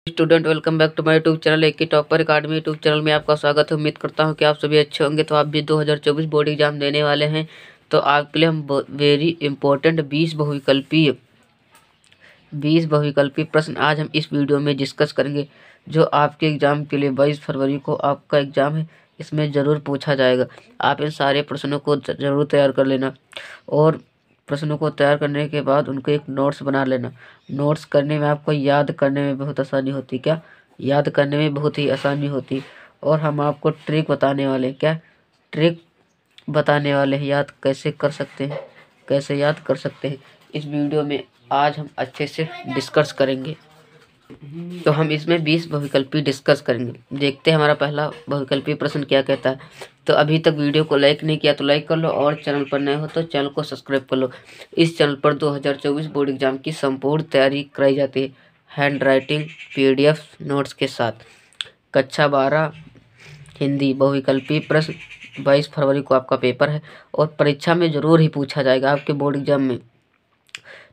Student, welcome back to my YouTube channel एक topper academy YouTube channel में आपका स्वागत है। उम्मीद करता हूं कि आप सभी अच्छे होंगे। तो आप भी 2024 बोर्ड एग्जाम देने वाले हैं, तो आपके लिए हम वेरी इंपॉर्टेंट 20 बहुविकल्पी प्रश्न आज हम इस वीडियो में डिस्कस करेंगे, जो आपके एग्जाम के लिए 22 फरवरी को आपका एग्जाम है, इसमें ज़रूर पूछा जाएगा। आप इन सारे प्रश्नों को ज़रूर तैयार कर लेना और प्रश्नों को तैयार करने के बाद उनको एक नोट्स बना लेना। नोट्स करने में आपको याद करने में बहुत आसानी होती। क्या याद करने में बहुत ही आसानी होती। और हम आपको ट्रिक बताने वाले, क्या ट्रिक बताने वाले हैं, याद कैसे कर सकते हैं, कैसे याद कर सकते हैं, इस वीडियो में आज हम अच्छे से डिस्कस करेंगे। तो हम इसमें 20 बहुविकल्पी डिस्कस करेंगे। देखते हैं हमारा पहला बहुविकल्पी प्रश्न क्या कहता है। तो अभी तक वीडियो को लाइक नहीं किया तो लाइक कर लो, और चैनल पर नए हो तो चैनल को सब्सक्राइब कर लो। इस चैनल पर 2024 बोर्ड एग्जाम की संपूर्ण तैयारी कराई जाती है, हैंड राइटिंग PDF नोट्स के साथ। कक्षा 12 हिंदी बहुविकल्पी प्रश्न 22 फरवरी को आपका पेपर है, और परीक्षा में ज़रूर ही पूछा जाएगा आपके बोर्ड एग्जाम में।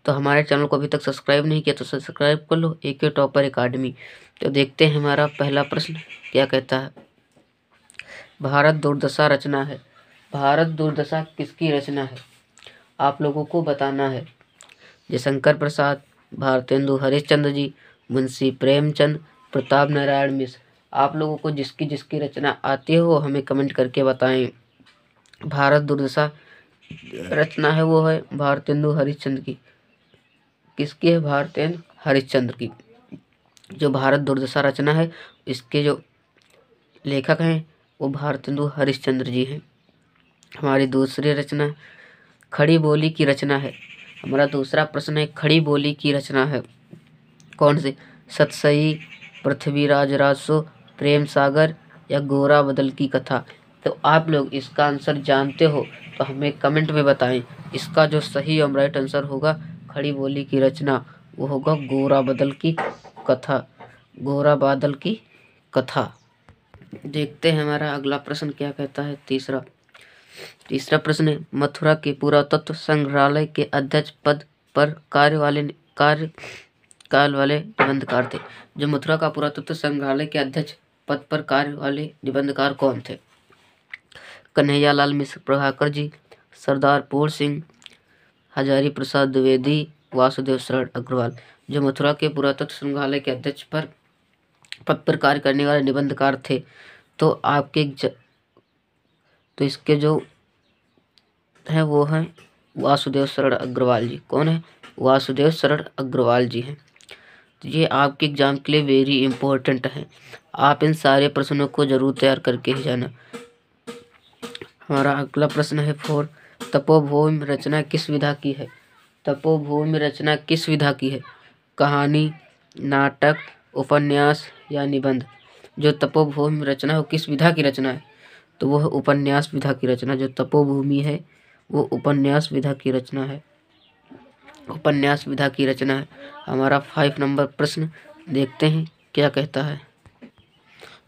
तो हमारे चैनल को अभी तक सब्सक्राइब नहीं किया तो सब्सक्राइब कर लो, एक टॉपर अकाडमी। तो देखते हैं हमारा पहला प्रश्न क्या कहता है। भारत दुर्दशा रचना है। भारत दुर्दशा किसकी रचना है, आप लोगों को बताना है। जयशंकर प्रसाद, भारतेंदु हरिश्चंद्र जी, मुंशी प्रेमचंद, प्रताप नारायण मिश्र। आप लोगों को जिसकी जिसकी रचना आती हो हमें कमेंट करके बताएं। भारत दुर्दशा रचना है वो है भारतेंदु हरिश्चंद्र की। किसकी है? भारतेंदु हरिश्चंद्र की। जो भारत दुर्दशा रचना है, इसके जो लेखक हैं वो भारतेंदु हरिश्चंद्र जी हैं। हमारी दूसरी रचना खड़ी बोली की रचना है। हमारा दूसरा प्रश्न है खड़ी बोली की रचना है कौन से? सतसई, पृथ्वीराज राजसो, प्रेम सागर या गोरा बदल की कथा। तो आप लोग इसका आंसर जानते हो तो हमें कमेंट में बताएं। इसका जो सही और राइट आंसर होगा खड़ी बोली की रचना, वो होगा गोरा बदल की कथा, गोरा बादल की कथा। देखते हैं हमारा अगला प्रश्न क्या कहता है। तीसरा प्रश्न है मथुरा के पुरातत्व संग्रहालय के अध्यक्ष पद पर कार्यकाल वाले निबंधकार थे। जो मथुरा का पुरातत्व संग्रहालय के अध्यक्ष पद पर कार्य वाले निबंधकार कौन थे? कन्हैयालाल मिश्र प्रभाकर जी, सरदार पूर्ण सिंह, हजारी प्रसाद द्विवेदी, वासुदेव शरण अग्रवाल। जो मथुरा के पुरातत्व संग्रहालय के अध्यक्ष पद पर कार्य करने वाले निबंधकार थे, तो आपके तो इसके जो है वो हैं वासुदेव शरण अग्रवाल जी। कौन है? वासुदेव शरण अग्रवाल जी हैं। तो ये आपके एग्जाम के लिए वेरी इंपॉर्टेंट है। आप इन सारे प्रश्नों को जरूर तैयार करके ही जाना। हमारा अगला प्रश्न है 4, तपोभूमि रचना किस विधा की है? तपोभूमि रचना किस विधा की है? कहानी, नाटक, उपन्यास या निबंध। जो तपोभूमि रचना है वो किस विधा की रचना है? तो वो है उपन्यास विधा की रचना। जो तपोभूमि है वो उपन्यास विधा की रचना है, उपन्यास विधा की रचना है। हमारा 5 नंबर प्रश्न देखते हैं क्या कहता है।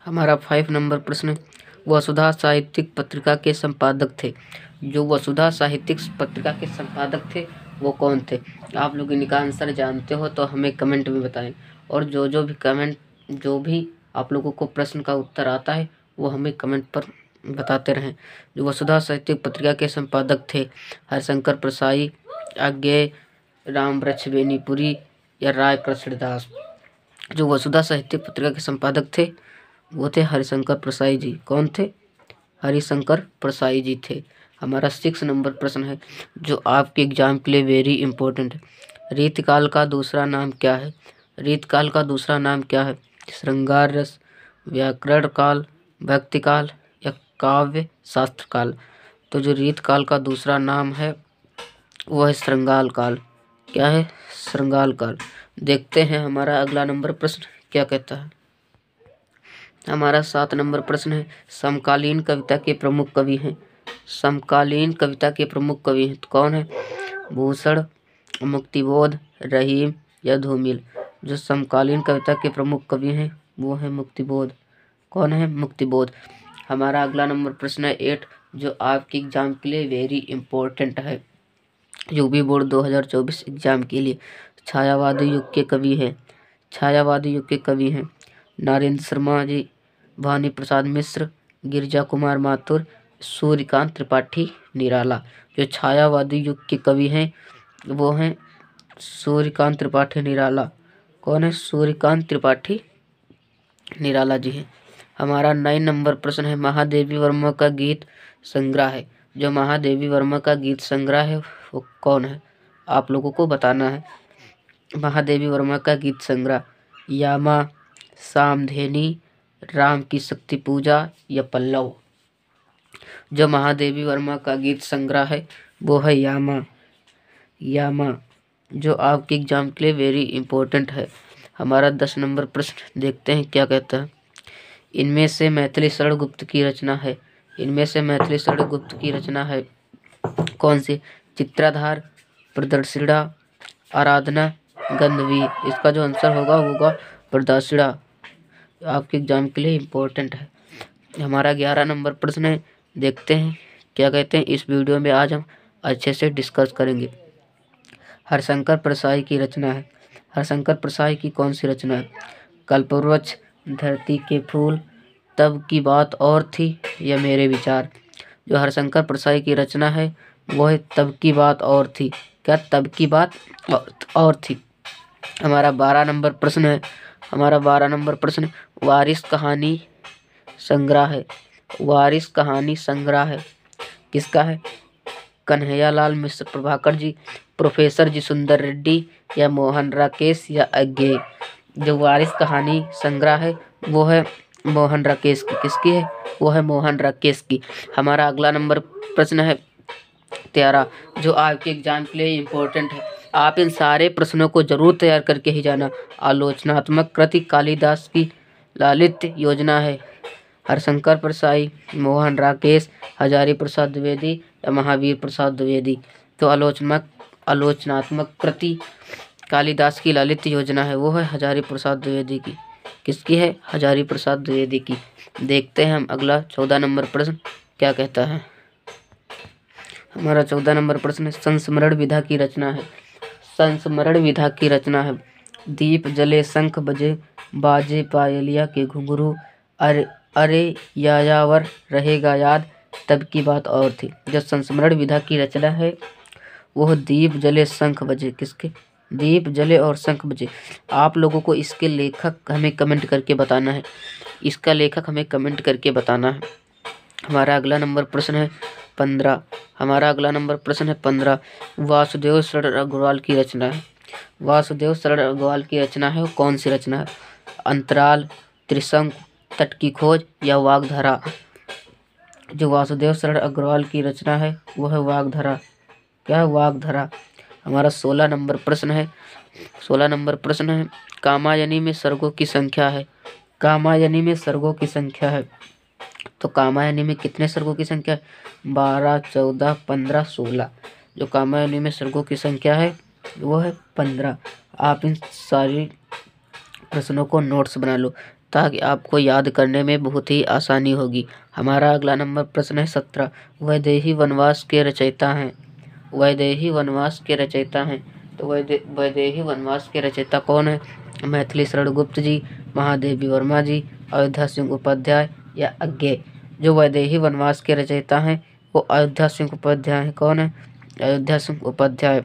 हमारा 5 नंबर प्रश्न वसुधा साहित्यिक पत्रिका के संपादक थे। जो वसुधा साहित्यिक पत्रिका के संपादक थे वो कौन थे? आप लोग इनका आंसर जानते हो तो हमें कमेंट में बताएं, और जो भी आप लोगों को प्रश्न का उत्तर आता है वो हमें कमेंट पर बताते रहें। जो वसुधा साहित्यिक पत्रिका के संपादक थे हरिशंकर प्रसाई, आज्ञेय रामवृक्ष बेनीपुरी या राय कृष्णदास। जो वसुधा साहित्यिक पत्रिका के संपादक थे वो थे हरिशंकर प्रसाई जी। कौन थे? हरिशंकर प्रसाई जी थे। हमारा 6 नंबर प्रश्न है जो आपके एग्जाम के लिए वेरी इंपॉर्टेंट है। रीतकाल का दूसरा नाम क्या है? रीतकाल का दूसरा नाम क्या है? श्रृंगार रस, व्याकरण काल, भक्ति काल या काव्य शास्त्र काल। तो जो रीतकाल का दूसरा नाम है वो है श्रृंगार काल। क्या है? श्रृंगार काल। देखते हैं हमारा अगला नंबर प्रश्न क्या कहता है। हमारा 7 नंबर प्रश्न है समकालीन कविता के प्रमुख कवि हैं। समकालीन कविता के प्रमुख कवि हैं तो कौन है? भूषण, मुक्तिबोध, रहीम या धूमिल। जो समकालीन कविता के प्रमुख कवि हैं वो है मुक्तिबोध। कौन है? मुक्तिबोध। हमारा अगला नंबर प्रश्न है 8, जो आपके एग्जाम के लिए वेरी इंपॉर्टेंट है। यूपी बोर्ड 2024 एग्जाम के लिए छायावादी युग के कवि हैं छायावादी युग के कवि हैं? नरेंद्र शर्मा जी, भानी प्रसाद मिश्र, गिरिजा कुमार माथुर, सूर्यकांत त्रिपाठी निराला। जो छायावादी युग के कवि हैं वो हैं सूर्यकांत त्रिपाठी निराला। कौन है? सूर्यकांत त्रिपाठी निराला जी हैं। हमारा 9 नंबर प्रश्न है, महादेवी वर्मा का गीत संग्रह है। जो महादेवी वर्मा का गीत संग्रह है वो कौन है? आप लोगों को बताना है। महादेवी वर्मा का गीत संग्रह, यामा, सामधेनी, राम की शक्ति पूजा या पल्लव। जो महादेवी वर्मा का गीत संग्रह है वो है यामा। यामा जो आपके एग्जाम के लिए वेरी इंपॉर्टेंट है। हमारा 10 नंबर प्रश्न देखते हैं क्या कहता है। इनमें से मैथिली शरण गुप्त की रचना है। इनमें से मैथिली शरण गुप्त की रचना है कौन सी? चित्राधार, प्रदर्शिड़ा, आराधना, गंधवी। इसका जो आंसर होगा प्रदर्शिड़ा। आपके एग्जाम के लिए इम्पोर्टेंट है। हमारा 11 नंबर प्रश्न है, देखते हैं क्या कहते हैं। इस वीडियो में आज हम अच्छे से डिस्कस करेंगे। हरशंकर परसाई की रचना है। हरशंकर परसाई की कौन सी रचना है? कल्पवृक्ष, धरती के फूल, तब की बात और थी या मेरे विचार। जो हरशंकर परसाई की रचना है वो है तब की बात और थी। क्या? तब की बात और थी। हमारा 12 नंबर प्रश्न है। हमारा 12 नंबर प्रश्न वारिस कहानी संग्रह है। वारिस कहानी संग्रह है किसका है? कन्हैयालाल मिश्र प्रभाकर जी, प्रोफेसर जी सुंदर रेड्डी या मोहन राकेश या अज्ञे। जो वारिस कहानी संग्रह है वो है मोहन राकेश की। किसकी है? वो है मोहन राकेश की। हमारा अगला नंबर प्रश्न है 13, जो आपके एग्जाम के लिए इम्पोर्टेंट है। आप इन सारे प्रश्नों को जरूर तैयार करके ही जाना। आलोचनात्मक कृति कालिदास की ललित योजना है। हरशंकर परसाई, मोहन राकेश, हजारी प्रसाद द्विवेदी या महावीर प्रसाद द्विवेदी। तो आलोचनात्मक कृति कालिदास की ललित योजना है वो है हजारी प्रसाद द्विवेदी की। किसकी है? हजारी प्रसाद द्विवेदी की। देखते हैं हम अगला 14 नंबर प्रश्न क्या कहता है। हमारा 14 नंबर प्रश्न है, संस्मरण विधा की रचना है। संस्मरण विधा की रचना है, दीप जले शंख बजे, बाजे पायलिया के घुंघरू, अरे अरे यायावर रहेगा याद, तब की बात और थी। जो संस्मरण विधा की रचना है वो दीप जले शंख बजे। किसके? दीप जले और शंख बजे। आप लोगों को इसके लेखक हमें कमेंट करके बताना है। इसका लेखक हमें कमेंट करके बताना है। हमारा अगला नंबर प्रश्न है 15। हमारा अगला नंबर प्रश्न है 15, वासुदेव शरण अग्रवाल की रचना है। वासुदेव शरण अग्रवाल की रचना है वो कौन सी रचना है? अंतराल, त्रिशंकु, तट की खोज या वाग्धारा। जो वासुदेव शरण अग्रवाल की रचना है वो है वाग्धारा। क्या? वाग्धारा। हमारा 16 नंबर प्रश्न है। 16 नंबर प्रश्न है, कामायनी में सर्गों की संख्या है। कामायनी में सर्गों की संख्या है। तो कामायनी में कितने सर्गों की संख्या है? 12, 14, 15, 16। जो कामायनी में सर्गों की संख्या है वो है 15। आप इन सारी प्रश्नों को नोट्स बना लो ताकि आपको याद करने में बहुत ही आसानी होगी। हमारा अगला नंबर प्रश्न है 17, वैदेही वनवास के रचयिता हैं। वैदेही वनवास के रचयिता हैं। तो वैदेही वनवास के रचयिता कौन है? मैथिली शरण गुप्त जी, महादेवी वर्मा जी, अयोध्या सिंह उपाध्याय या अज्ञे। जो वैदेही वनवास के रचयिता हैं वो अयोध्या सिंह उपाध्याय हैं। कौन है? अयोध्या सिंह उपाध्याय।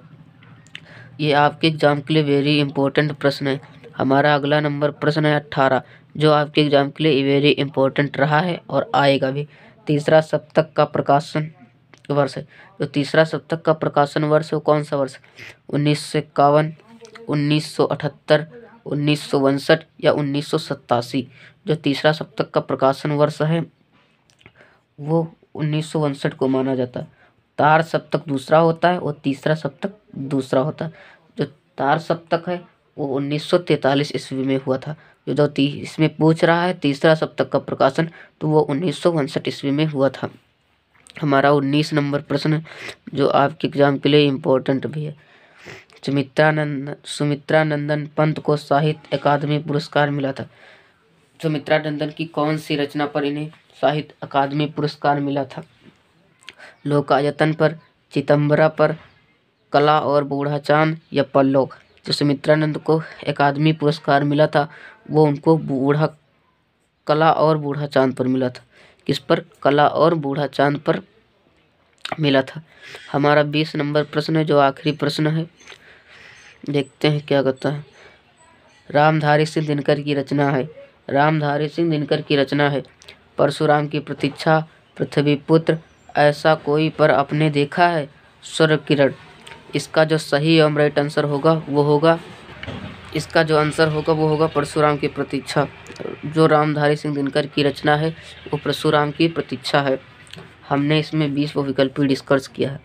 ये आपके एग्जाम के लिए वेरी इंपॉर्टेंट प्रश्न है। हमारा अगला नंबर प्रश्न है 18, जो आपके एग्जाम के लिए वेरी इंपॉर्टेंट रहा है और आएगा भी। तीसरा सप्तक का प्रकाशन वर्ष है। जो तीसरा सप्तक का प्रकाशन वर्ष है वो कौन सा वर्ष? 1951, 1978, 1962 या 1987। जो तीसरा सप्तक का प्रकाशन वर्ष है वो 1962 को माना जाता है। तार सप्तक दूसरा होता है और तीसरा सप्तक दूसरा होता है। जो तार सप्तक है वो 1943 ईस्वी में हुआ था। जो इसमें पूछ रहा है तीसरा सप्तक का प्रकाशन, तो वो 1962 ईस्वी में हुआ था। हमारा 19 नंबर प्रश्न जो आपके एग्जाम के लिए इम्पोर्टेंट भी है। सुमित्रा नंदन पंत को साहित्य अकादमी पुरस्कार मिला था। सुमित्रा नंदन की कौन सी रचना पर इन्हें साहित्य अकादमी पुरस्कार मिला था? लोकायतन पर, चितंबरा पर, कला और बूढ़ा चांद या पल्लव। जो सुमित्रानंद को अकादमी पुरस्कार मिला था वो उनको बूढ़ा कला और बूढ़ा चांद पर मिला था। किस पर? कला और बूढ़ा चांद पर मिला था। हमारा 20 नंबर प्रश्न है, जो आखिरी प्रश्न है, देखते हैं क्या कहता है। रामधारी सिंह दिनकर की रचना है। रामधारी सिंह दिनकर की रचना है परशुराम की प्रतीक्षा, पृथ्वी पुत्र, ऐसा कोई पर आपने देखा है, सूर्य किरण। इसका जो सही एवं राइट आंसर होगा वो होगा, इसका जो आंसर होगा वो होगा परशुराम की प्रतीक्षा। जो रामधारी सिंह दिनकर की रचना है वो परशुराम की प्रतीक्षा है। हमने इसमें 20 बहुविकल्पी डिस्कस किया है।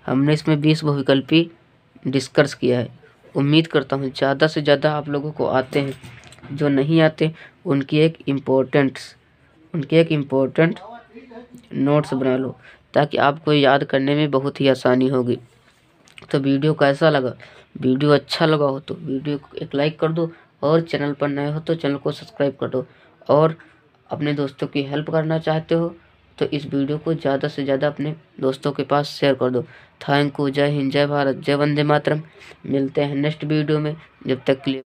हमने इसमें 20 बहुविकल्पी डिस्कस किया है। उम्मीद करता हूँ ज़्यादा से ज़्यादा आप लोगों को आते हैं। जो नहीं आते उनकी एक इम्पोर्टेंट नोट्स बना लो, ताकि आपको याद करने में बहुत ही आसानी होगी। तो वीडियो कैसा लगा? वीडियो अच्छा लगा हो तो वीडियो को एक लाइक कर दो, और चैनल पर नए हो तो चैनल को सब्सक्राइब कर दो, और अपने दोस्तों की हेल्प करना चाहते हो तो इस वीडियो को ज़्यादा से ज़्यादा अपने दोस्तों के पास शेयर कर दो। Thank you. जय हिंद, जय भारत, जय वंदे मातरम। मिलते हैं नेक्स्ट वीडियो में। जब तक के लिए